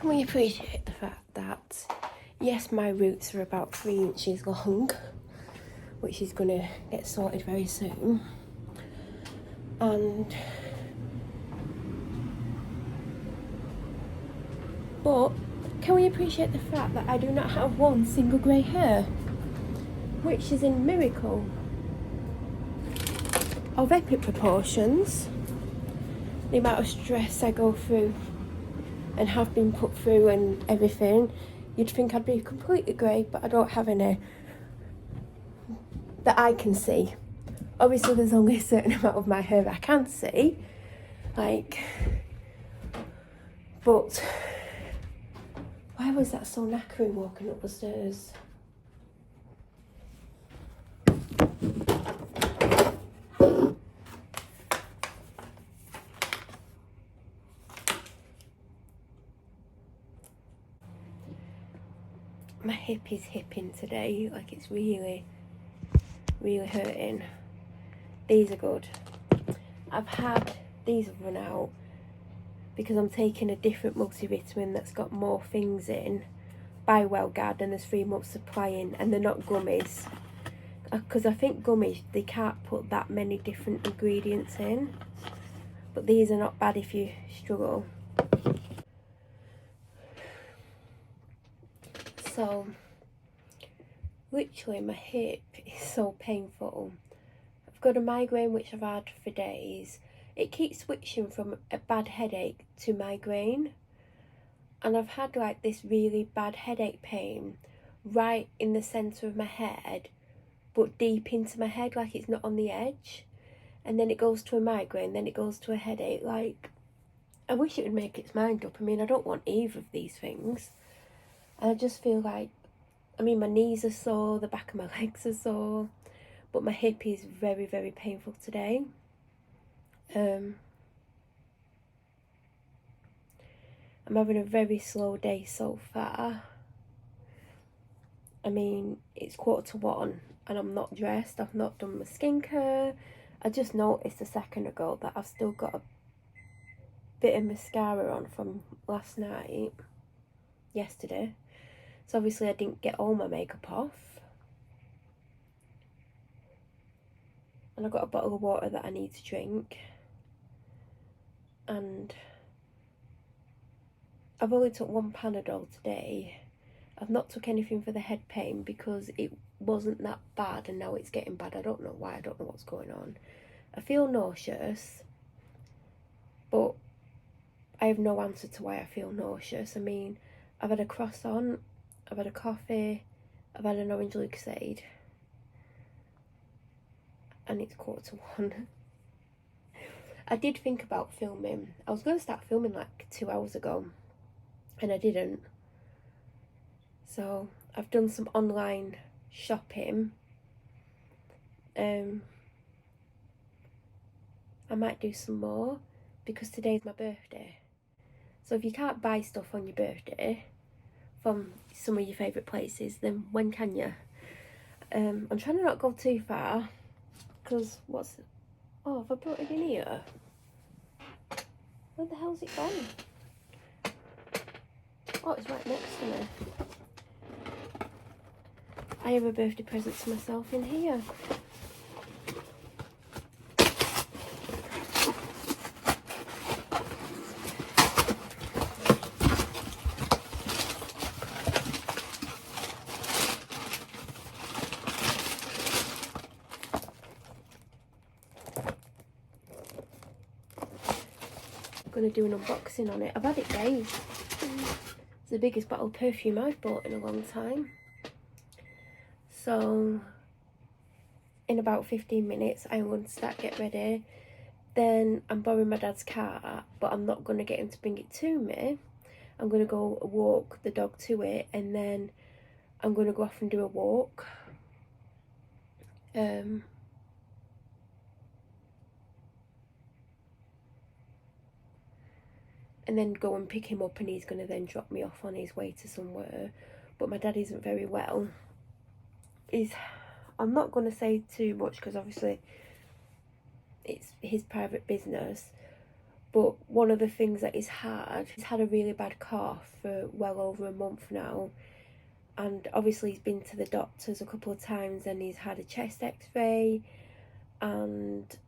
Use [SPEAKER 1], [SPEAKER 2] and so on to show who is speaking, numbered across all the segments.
[SPEAKER 1] Can we appreciate the fact that, yes, my roots are about 3 inches long, which is going to get sorted very soon, but can we appreciate the fact that I do not have one single grey hair, which is a miracle of epic proportions. The amount of stress I go through and have been put through and everything, you'd think I'd be completely grey, but I don't have any that I can see. Obviously there's only a certain amount of my hair I can see, but why was that so knackering walking up the stairs? My hip is hipping today, like it's really hurting. These are good. I've had these run out because I'm taking a different multivitamin that's got more things in by Wellgard, and there's 3 months supply in, and they're not gummies. Because I think gummies, they can't put that many different ingredients in. But these are not bad if you struggle. So, literally my hip is so painful. I've got a migraine which I've had for days. It keeps switching from a bad headache to migraine. And I've had like this really bad headache pain right in the centre of my head, but deep into my head, like it's not on the edge. And then it goes to a migraine, then it goes to a headache. Like, I wish it would make its mind up. I mean, I don't want either of these things. And I just feel like, I mean, my knees are sore, the back of my legs are sore, but my hip is very painful today. I'm having a very slow day so far. I mean, it's 1:15 and I'm not dressed, I've not done my skincare. I just noticed a second ago that I've still got a bit of mascara on from last night, yesterday. So obviously I didn't get all my makeup off. And I've got a bottle of water that I need to drink. And I've only took 1 Panadol today. I've not took anything for the head pain because it wasn't that bad and now it's getting bad. I don't know why, I don't know what's going on. I feel nauseous, but I have no answer to why I feel nauseous. I mean, I've had a croissant, I've had a coffee, I've had an orange Lucozade, and it's 1:15. I did think about filming. I was going to start filming like 2 hours ago, and I didn't. So I've done some online shopping. I might do some more because today's my birthday. So if you can't buy stuff on your birthday from some of your favourite places, then when can you? I'm trying to not go too far because oh, have I brought it in here? Where the hell's it gone? Oh, it's right next to me. I have a birthday present to myself in here. I'm going to do an unboxing on it. I've had it days. It's the biggest bottle of perfume I've bought in a long time. So in about 15 minutes I'm going to start get ready. Then I'm borrowing my dad's car, but I'm not going to get him to bring it to me. I'm going to go walk the dog to it, and then I'm going to go off and do a walk. And then go and pick him up, and he's going to then drop me off on his way to somewhere. But my dad isn't very well. I'm not going to say too much because obviously it's his private business, But one of the things that he's had a really bad cough for well over a month now. And obviously he's been to the doctors a couple of times and he's had a chest x-ray and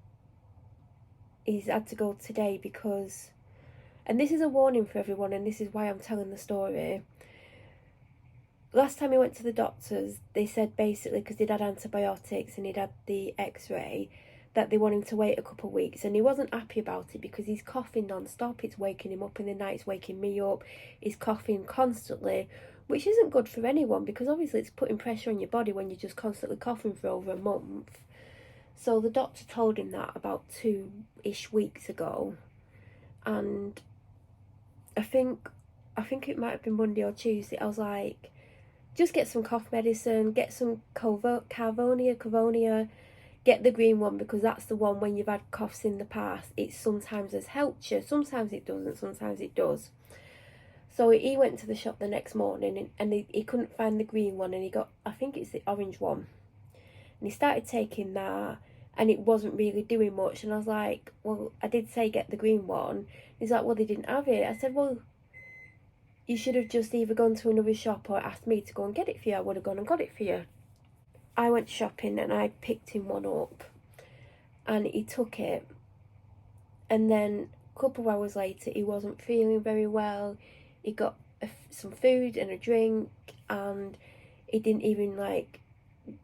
[SPEAKER 1] he's had to go today because, and this is a warning for everyone and this is why I'm telling the story. Last time he went to the doctors, they said basically because he'd had antibiotics and he'd had the x-ray, that they want him to wait a couple of weeks, and he wasn't happy about it because he's coughing non-stop. It's waking him up in the night, it's waking me up, he's coughing constantly, which isn't good for anyone because obviously it's putting pressure on your body when you're just constantly coughing for over a month. So the doctor told him that about 2-ish weeks ago, and I think it might have been Monday or Tuesday, I was like, just get some cough medicine, get some Carvonia, get the green one because that's the one when you've had coughs in the past, it sometimes has helped you, sometimes it doesn't, sometimes it does. So he went to the shop the next morning and he couldn't find the green one and he got, I think it's the orange one. And he started taking that and it wasn't really doing much. And I was like, well, I did say get the green one. He's like, well, they didn't have it. I said, well, you should have just either gone to another shop or asked me to go and get it for you. I would have gone and got it for you. I went shopping and I picked him one up and he took it. And then a couple of hours later, he wasn't feeling very well. He got some food and a drink and he didn't even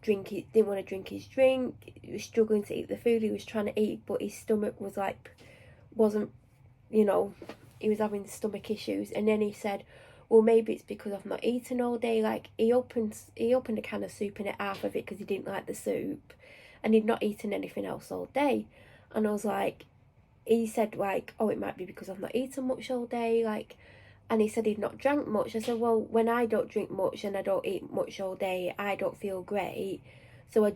[SPEAKER 1] drink it, didn't want to drink his drink. He was struggling to eat the food he was trying to eat, but his stomach was wasn't, he was having stomach issues. And then he said, well, maybe it's because I've not eaten all day. He opened a can of soup and ate half of it because he didn't like the soup and he'd not eaten anything else all day. And I was like, he said oh, it might be because I've not eaten much all day, and he said he'd not drank much. I said, well, when I don't drink much and I don't eat much all day, I don't feel great. So I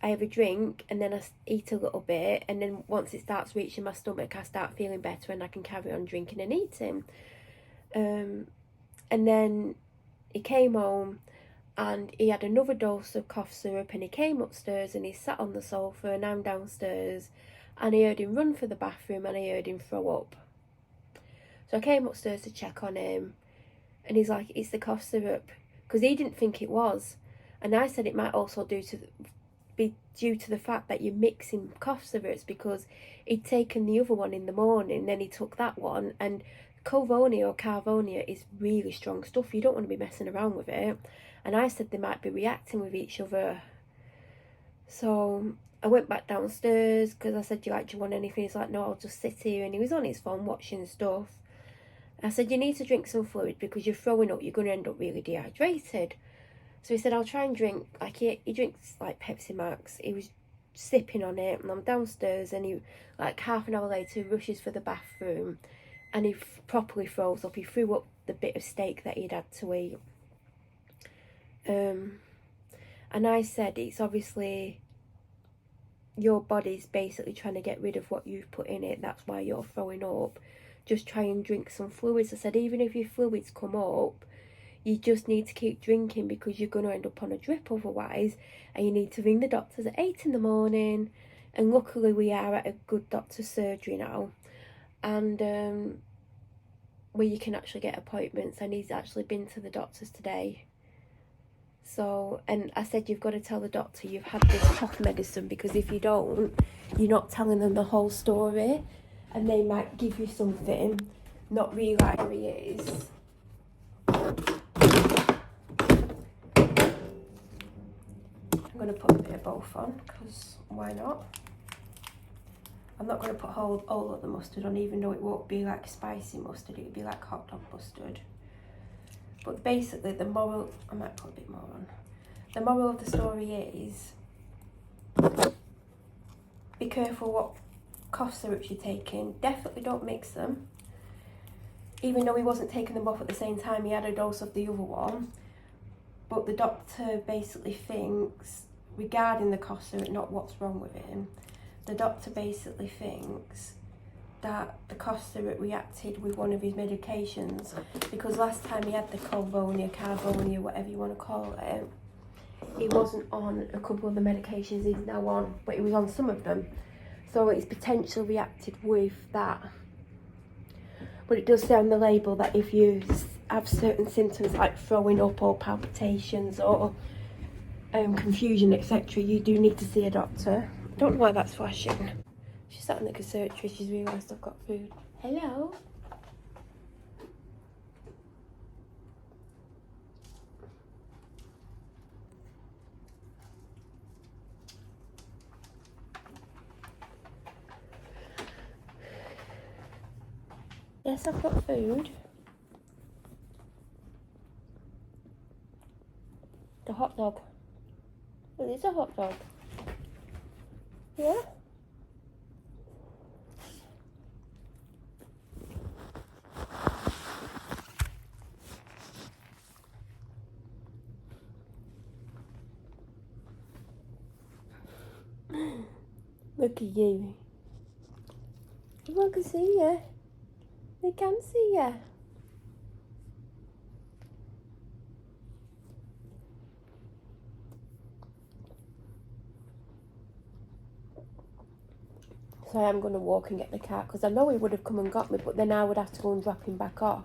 [SPEAKER 1] have a drink and then I eat a little bit, and then once it starts reaching my stomach, I start feeling better and I can carry on drinking and eating. And then he came home and he had another dose of cough syrup and he came upstairs and he sat on the sofa and I'm downstairs and I heard him run for the bathroom and I heard him throw up. So I came upstairs to check on him and he's like, it's the cough syrup, because he didn't think it was. And I said it might also be due to the fact that you're mixing cough syrups, because he'd taken the other one in the morning, then he took that one, and Carvonia is really strong stuff. You don't want to be messing around with it. And I said they might be reacting with each other. So I went back downstairs because I said, do you want anything? He's like, no, I'll just sit here. And he was on his phone watching stuff. I said, you need to drink some fluid because you're throwing up, you're going to end up really dehydrated. So he said, I'll try and drink. He drinks Pepsi Max. He was sipping on it, and I'm downstairs, and he half an hour later rushes for the bathroom and he properly throws up. He threw up the bit of steak that he'd had to eat. And I said, it's obviously your body's basically trying to get rid of what you've put in it. That's why you're throwing up. Just try and drink some fluids. I said, even if your fluids come up, you just need to keep drinking because you're going to end up on a drip otherwise. And you need to ring the doctors at 8 in the morning. And luckily we are at a good doctor's surgery now. And where you can actually get appointments. And he's actually been to the doctors today. So, and I said, you've got to tell the doctor you've had this cough medicine, because if you don't, you're not telling them the whole story. And they might give you something, not realise who he is. I'm going to put a bit of both on, because why not? I'm not going to put all of the mustard on, even though it won't be spicy mustard, it'll be hot dog mustard. But basically the moral, I might put a bit more on. The moral of the story is, be careful what cough syrups you're taking. Definitely don't mix them. Even though he wasn't taking them both at the same time, he had a dose of the other one. But the doctor basically thinks, regarding the cough syrup, not what's wrong with him, the doctor basically thinks that the cough syrup reacted with one of his medications, because last time he had the Carvonia, whatever you want to call it, he wasn't on a couple of the medications he's now on, but he was on some of them. So it's potentially reacted with that. But it does say on the label that if you have certain symptoms like throwing up or palpitations or confusion, etc., you do need to see a doctor. Don't know why that's flashing. She's sat in the conservatory, she's realised I've got food. Hello? Yes, I've got food. The hot dog. It is a hot dog. Yeah? Look at you. Everyone can see you. They can see you. So I am going to walk and get the car because I know he would have come and got me, but then I would have to go and drop him back off.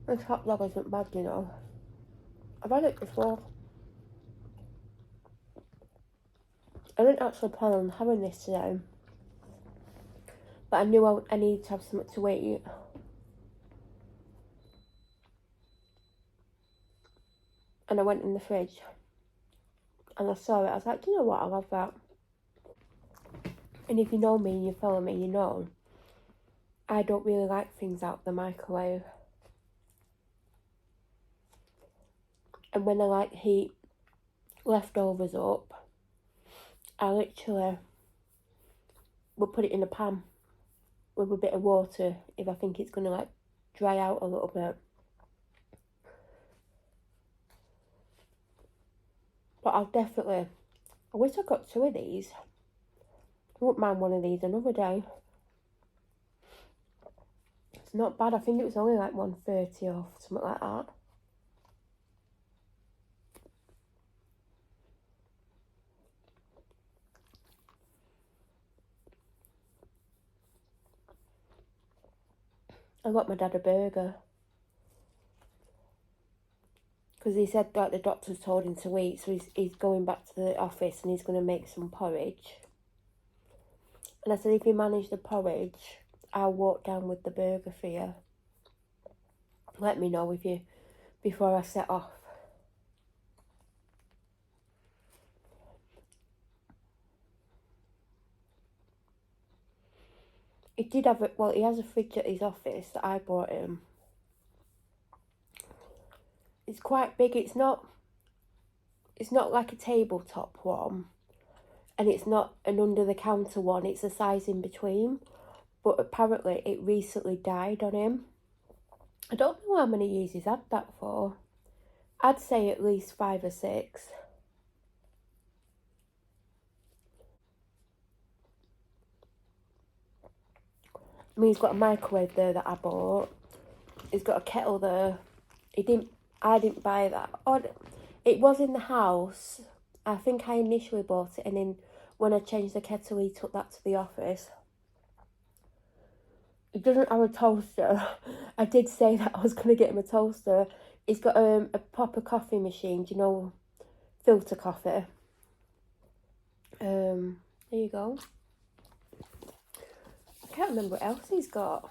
[SPEAKER 1] This hot dog isn't bad, you know. I've had it before. I didn't actually plan on having this today, but I knew I needed to have something to eat. And I went in the fridge and I saw it. I was like, do you know what? I'll have that. And if you know me and you follow me, you know I don't really like things out the microwave. And when I like heat leftovers up, I literally will put it in a pan with a bit of water if I think it's going to like dry out a little bit. But I wish I got 2 of these. I wouldn't mind one of these another day. It's not bad. I think it was only like $1.30 or something like that. I got my dad a burger because he said like the doctors told him to eat, so he's going back to the office and he's going to make some porridge. And I said, if you manage the porridge, I'll walk down with the burger for you. Let me know before I set off. He did have he has a fridge at his office that I bought him. It's quite big. It's not like a tabletop one, and it's not an under the counter one. It's a size in between. But apparently it recently died on him. I don't know how many years he's had that for. I'd say at least 5 or 6. I mean, he's got a microwave there that I bought. He's got a kettle there. I didn't buy that. It was in the house. I think I initially bought it, and then when I changed the kettle, he took that to the office. He doesn't have a toaster. I did say that I was going to get him a toaster. He's got a proper coffee machine, do you know, filter coffee. There you go. I can't remember what else he's got.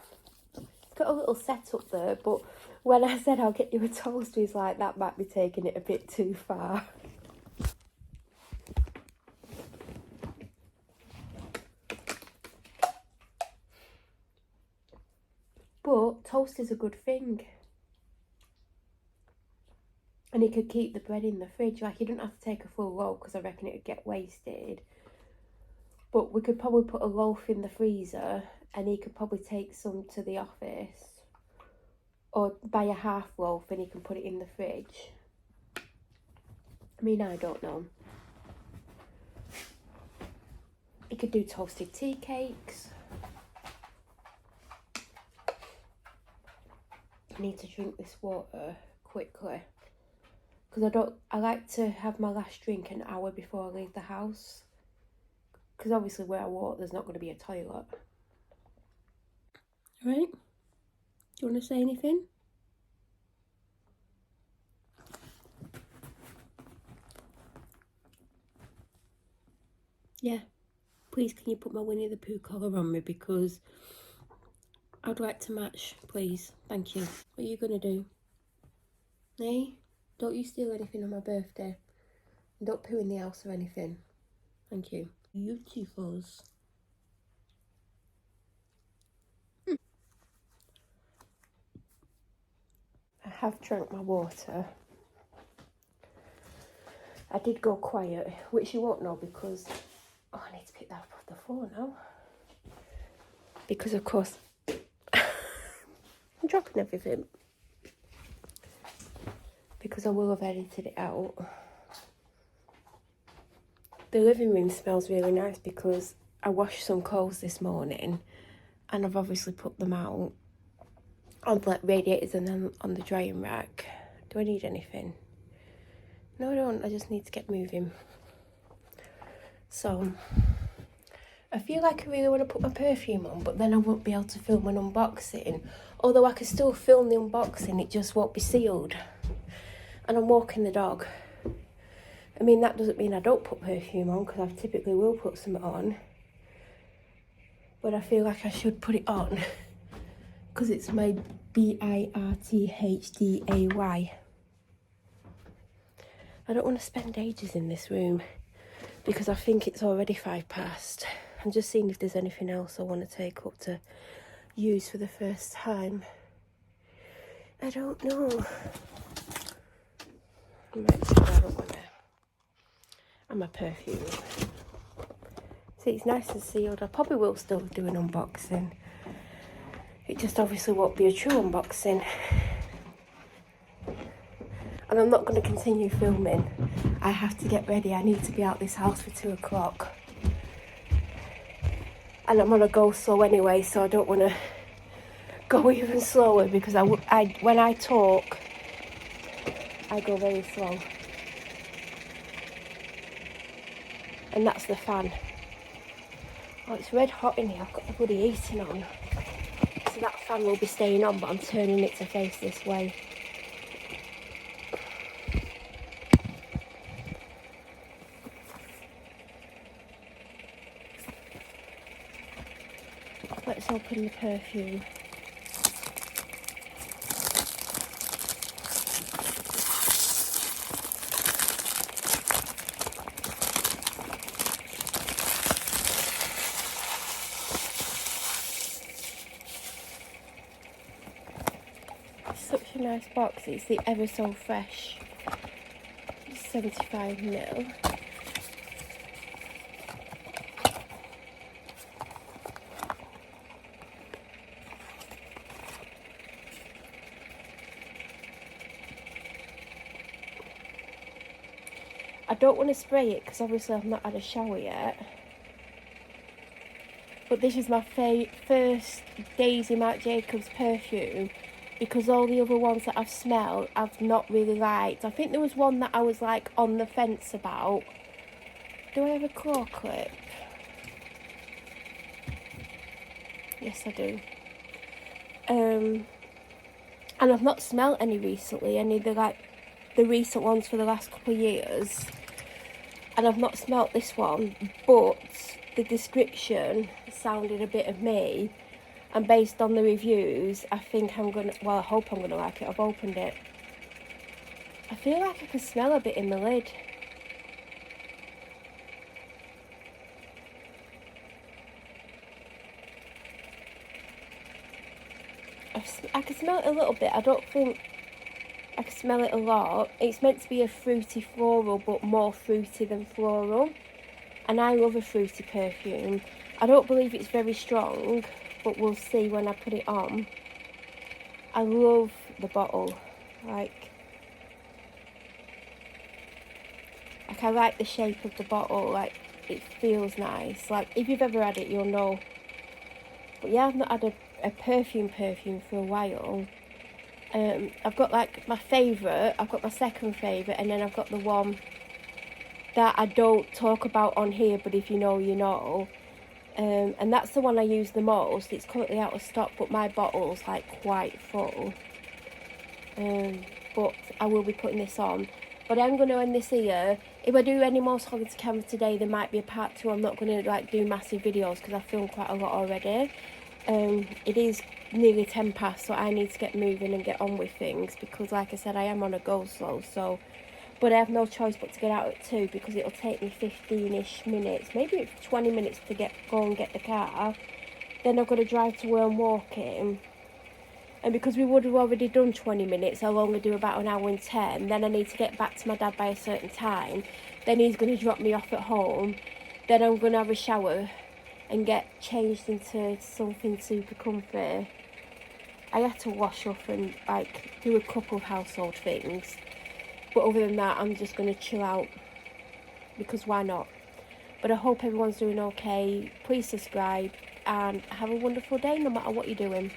[SPEAKER 1] He's got a little setup there, but when I said I'll get you a toaster, he's like, that might be taking it a bit too far. But toast is a good thing. And he could keep the bread in the fridge. Like, he didn't have to take a full loaf because I reckon it would get wasted. But we could probably put a loaf in the freezer and he could probably take some to the office. Or buy a half loaf and he can put it in the fridge. I mean, I don't know. He could do toasted tea cakes. I need to drink this water quickly. Because I like to have my last drink an hour before I leave the house. Because obviously where I walk, there's not going to be a toilet. Right? Do you want to say anything? Yeah. Please can you put my Winnie the Pooh collar on me, because I'd like to match, please. Thank you. What are you going to do? Eh? Don't you steal anything on my birthday. And don't poo in the house or anything. Thank you. Beautifuls. I have drank my water. I did go quiet, which you won't know because... Oh, I need to pick that up off the floor now. Because, of course, I'm dropping everything. Because I will have edited it out. The living room smells really nice because I washed some clothes this morning and I've obviously put them out on the radiators and then on the drying rack. Do I need anything? No, I don't. I just need to get moving. So, I feel like I really want to put my perfume on, but then I won't be able to film an unboxing. Although I can still film the unboxing, it just won't be sealed. And I'm walking the dog. I mean, that doesn't mean I don't put perfume on, because I typically will put some on. But I feel like I should put it on, because it's my birthday. I don't want to spend ages in this room, because I think it's already 5 past. I'm just seeing if there's anything else I want to take up to use for the first time. I don't know. I might try that one there. And my perfume. See, it's nice and sealed. I probably will still do an unboxing. It just obviously won't be a true unboxing. And I'm not going to continue filming. I have to get ready. I need to be out this house for 2 o'clock. And I'm on a go slow anyway, so I don't want to go even slower, because when I talk, I go very slow. And that's the fan. Oh, it's red hot in here. I've got the bloody heating on. So that fan will be staying on, but I'm turning it to face this way. Let's open the perfume. Such a nice box. It's the Ever So Fresh 75ml. I don't want to spray it because obviously I've not had a shower yet. But this is my first Daisy Marc Jacobs perfume, because all the other ones that I've smelled I've not really liked. I think there was one that I was like on the fence about. Do I have a claw clip? Yes, I do. And I've not smelled any recently, any of the recent ones for the last couple of years. And I've not smelt this one, but the description sounded a bit of me. And based on the reviews, I think I'm going to... Well, I hope I'm going to like it. I've opened it. I feel like I can smell a bit in the lid. I can smell it a little bit. I don't think I can smell it a lot. It's meant to be a fruity floral, but more fruity than floral. And I love a fruity perfume. I don't believe it's very strong, but we'll see when I put it on. I love the bottle. Like I like the shape of the bottle. Like, it feels nice. Like, if you've ever had it, you'll know. But yeah, I've not had a perfume for a while. I've got like my favourite, I've got my second favourite, and then I've got the one that I don't talk about on here, but if you know, you know. And that's the one I use the most. It's currently out of stock, but my bottle's like quite full. But I will be putting this on. But I'm going to end this here. If I do any more talking to camera today, there might be a part 2. I'm not going to like do massive videos because I've filmed quite a lot already. It is nearly 10 past, so I need to get moving and get on with things because, like I said, I am on a go slow. So, but I have no choice but to get out at 2 because it'll take me 15-ish minutes, maybe 20 minutes to go and get the car. Then I've got to drive to where I'm walking. And because we would have already done 20 minutes, I'll only do about an hour and 10. Then I need to get back to my dad by a certain time. Then he's going to drop me off at home. Then I'm going to have a shower and get changed into something super comfy. I had to wash up and like do a couple of household things. But other than that, I'm just going to chill out because why not? But I hope everyone's doing okay. Please subscribe and have a wonderful day no matter what you're doing.